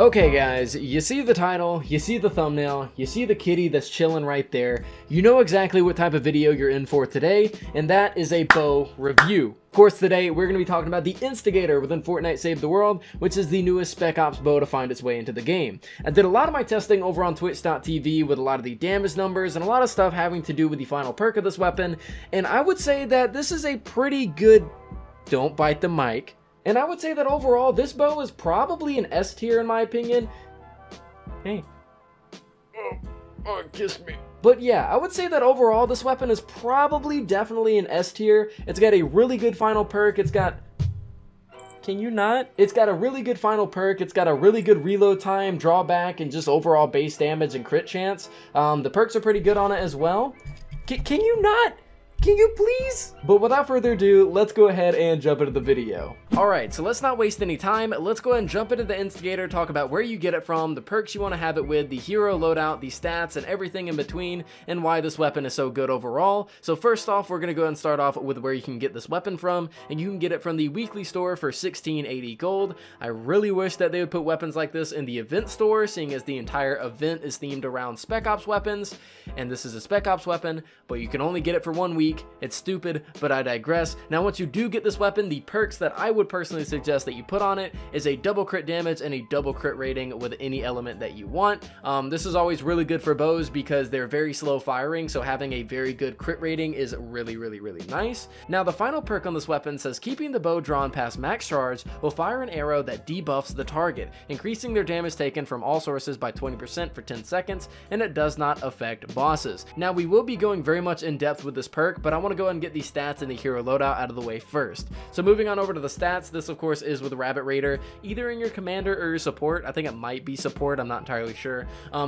Okay guys, you see the title, you see the thumbnail, you see the kitty that's chilling right there. You know exactly what type of video you're in for today, and that is a bow review. Of course, today we're going to be talking about the Instigator within Fortnite Save the World, which is the newest Spec Ops bow to find its way into the game. I did a lot of my testing over on Twitch.tv with a lot of the damage numbers and a lot of stuff having to do with the final perk of this weapon, and I would say that this is a pretty good... Don't bite the mic. And I would say that overall, this bow is probably an S tier in my opinion. Hey. Oh, kiss me. But yeah, I would say that overall, this weapon is probably definitely an S tier. It's got a really good final perk. It's got... Can you not? It's got a really good final perk. It's got a really good reload time, drawback, and just overall base damage and crit chance. The perks are pretty good on it as well. Can you not? Can you please? But without further ado, let's go ahead and jump into the video. Alright, so let's not waste any time. Let's go ahead and jump into the Instigator, talk about where you get it from, the perks you want to have it with, the hero loadout, the stats, and everything in between, and why this weapon is so good overall. So first off, we're going to go ahead and start off with where you can get this weapon from, and you can get it from the weekly store for 1680 gold. I really wish that they would put weapons like this in the event store, seeing as the entire event is themed around Spec Ops weapons, and this is a Spec Ops weapon, but you can only get it for 1 week. It's stupid, but I digress. Now, once you do get this weapon, the perks that I would personally suggest that you put on it is a double crit damage and a double crit rating with any element that you want. This is always really good for bows because they're very slow firing, so having a very good crit rating is really nice. Now, the final perk on this weapon says keeping the bow drawn past max charge will fire an arrow that debuffs the target, increasing their damage taken from all sources by 20% for 10 seconds, and it does not affect bosses. Now, we will be going very much in depth with this perk, but I want to go ahead and get the stats and the hero loadout out of the way first. So moving on over to the stats, this of course is with Rabbit Raider, either in your commander or your support. I think it might be support, I'm not entirely sure.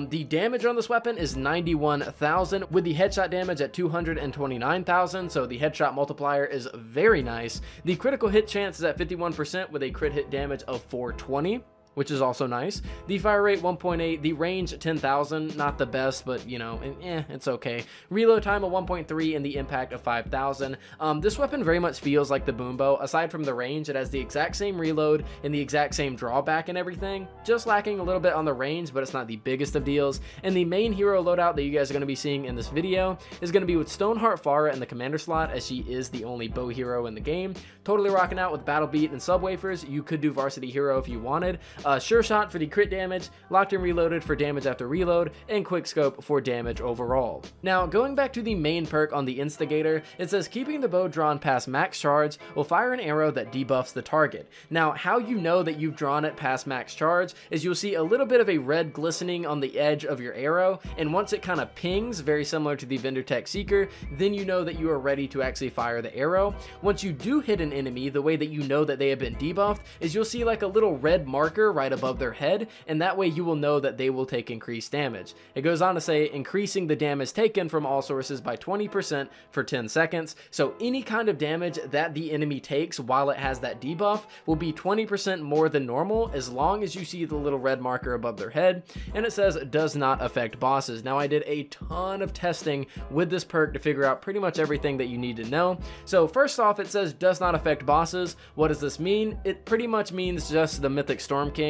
The damage on this weapon is 91,000 with the headshot damage at 229,000, so the headshot multiplier is very nice. The critical hit chance is at 51% with a crit hit damage of 420. Which is also nice. The fire rate 1.8, the range 10,000, not the best, but you know, it's okay. Reload time of 1.3 and the impact of 5,000. This weapon very much feels like the boom bow. Aside from the range, it has the exact same reload and the exact same drawback and everything, just lacking a little bit on the range, but it's not the biggest of deals. And the main hero loadout that you guys are going to be seeing in this video is going to be with Stoneheart Pharah in the commander slot, as she is the only bow hero in the game. Totally rocking out with Battle Beat and Subwoofers. You could do Varsity Hero if you wanted. Sure Shot for the crit damage, Locked and Reloaded for damage after reload, and Quick Scope for damage overall. Now, going back to the main perk on the Instigator, it says keeping the bow drawn past max charge will fire an arrow that debuffs the target. Now, how you know that you've drawn it past max charge is you'll see a little bit of a red glistening on the edge of your arrow, and once it kind of pings, very similar to the Vendortech Seeker, then you know that you are ready to actually fire the arrow. Once you do hit an enemy, the way that you know that they have been debuffed is you'll see like a little red marker right above their head, and that way you will know that they will take increased damage. It goes on to say increasing the damage taken from all sources by 20% for 10 seconds. So any kind of damage that the enemy takes while it has that debuff will be 20% more than normal as long as you see the little red marker above their head. And it says does not affect bosses. Now, I did a ton of testing with this perk to figure out pretty much everything that you need to know. So first off, it says does not affect bosses. What does this mean? It pretty much means just the Mythic Storm King.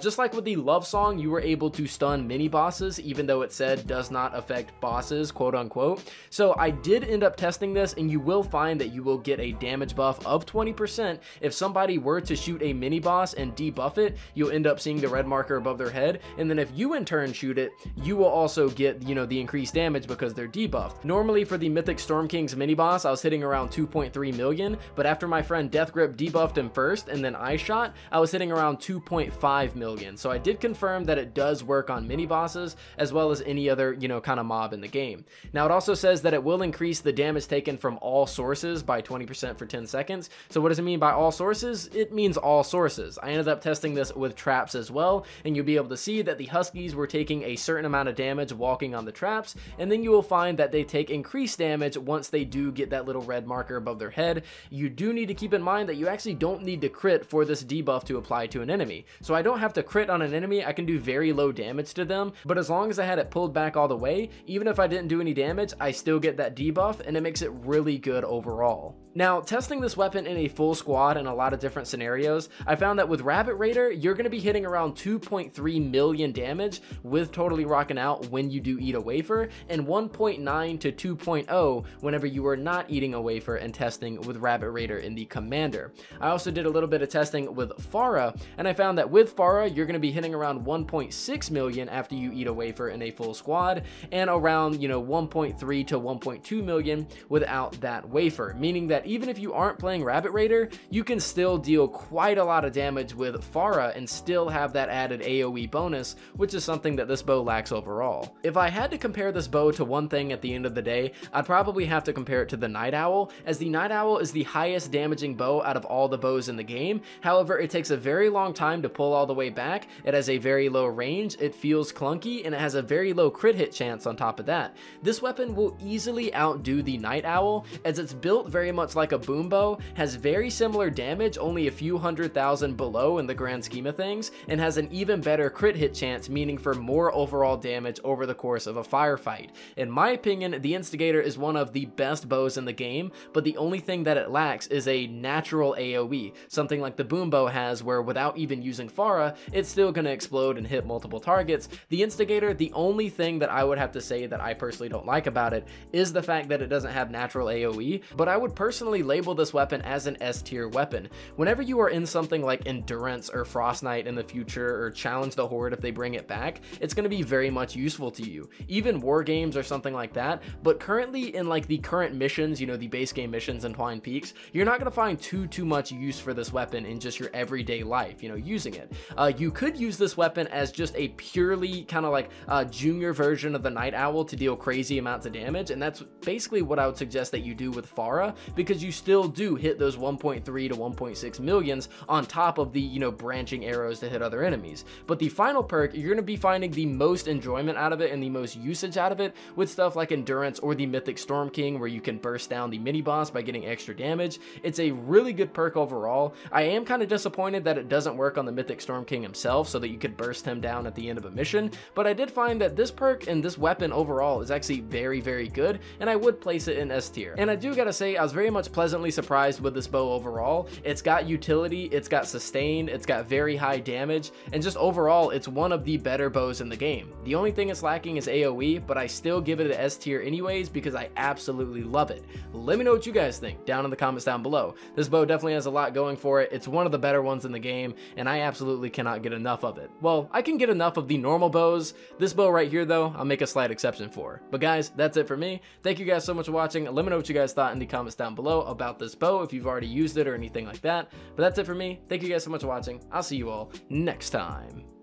Just like with the Love Song, you were able to stun mini bosses, even though it said does not affect bosses, quote unquote. So I did end up testing this, and you will find that you will get a damage buff of 20%. If somebody were to shoot a mini boss and debuff it, you'll end up seeing the red marker above their head. And then if you in turn shoot it, you will also get, you know, the increased damage because they're debuffed. Normally for the Mythic Storm King's mini boss, I was hitting around 2.3 million, but after my friend Death Grip debuffed him first and then I shot, I was hitting around 2.5 million. So I did confirm that it does work on mini bosses as well as any other, you know, kind of mob in the game. Now, it also says that it will increase the damage taken from all sources by 20% for 10 seconds. So what does it mean by all sources? It means all sources. I ended up testing this with traps as well, and you'll be able to see that the Huskies were taking a certain amount of damage walking on the traps, and then you will find that they take increased damage once they do get that little red marker above their head. You do need to keep in mind that you actually don't need to crit for this debuff to apply to an enemy. so I don't have to crit on an enemy. I can do very low damage to them, but as long as I had it pulled back all the way, even if I didn't do any damage, I still get that debuff, and it makes it really good overall. Now, testing this weapon in a full squad in a lot of different scenarios, I found that with Rabbit Raider, you're going to be hitting around 2.3 million damage with Totally Rockin' Out when you do eat a wafer, and 1.9 to 2.0 whenever you are not eating a wafer and testing with Rabbit Raider in the Commander. I also did a little bit of testing with Pharah, and I found that with Pharah, you're going to be hitting around 1.6 million after you eat a wafer in a full squad, and around, 1.3 to 1.2 million without that wafer, meaning that even if you aren't playing Rabbit Raider, you can still deal quite a lot of damage with Pharah and still have that added AoE bonus, which is something that this bow lacks overall. If I had to compare this bow to one thing at the end of the day, I'd probably have to compare it to the Night Owl, as the Night Owl is the highest damaging bow out of all the bows in the game. However, it takes a very long time to pull all the way back, it has a very low range, it feels clunky, and it has a very low crit hit chance on top of that. This weapon will easily outdo the Night Owl, as it's built very much like a boom bow, has very similar damage, only a few 100,000 below in the grand scheme of things, and has an even better crit hit chance, meaning for more overall damage over the course of a firefight. In my opinion, the Instigator is one of the best bows in the game, but the only thing that it lacks is a natural AoE, something like the boom bow has, where without even using Pharah, it's still going to explode and hit multiple targets. The Instigator, the only thing that I would have to say that I personally don't like about it is the fact that it doesn't have natural AoE, but I would personally label this weapon as an S tier weapon. Whenever you are in something like Endurance or Frost Knight in the future, or Challenge the Horde if they bring it back, it's going to be very much useful to you. Even war games or something like that, but currently in like the current missions, the base game missions in Twine Peaks, you're not going to find too much use for this weapon in just your everyday life, using it. You could use this weapon as just a purely kind of like junior version of the Night Owl to deal crazy amounts of damage, and that's basically what I would suggest that you do with Pharah, because you still do hit those 1.3 to 1.6 millions on top of the, branching arrows to hit other enemies. But the final perk, you're going to be finding the most enjoyment out of it and the most usage out of it with stuff like Endurance or the Mythic Storm King, where you can burst down the mini boss by getting extra damage. It's a really good perk overall. I am kind of disappointed that it doesn't work on the Mythic Storm King himself, so that you could burst him down at the end of a mission, but I did find that this perk and this weapon overall is actually very good, and I would place it in S tier. And I do gotta say, I was very much pleasantly surprised with this bow overall. It's got utility, it's got sustain, it's got very high damage, and just overall, it's one of the better bows in the game. The only thing it's lacking is AoE, but I still give it an S tier anyways because I absolutely love it. Let me know what you guys think down in the comments down below. This bow definitely has a lot going for it. It's one of the better ones in the game, and I absolutely cannot get enough of it. Well, I can get enough of the normal bows. This bow right here, though, I'll make a slight exception for. But guys, that's it for me. Thank you guys so much for watching. Let me know what you guys thought in the comments down below about this bow, if you've already used it or anything like that. But that's it for me. Thank you guys so much for watching. I'll see you all next time.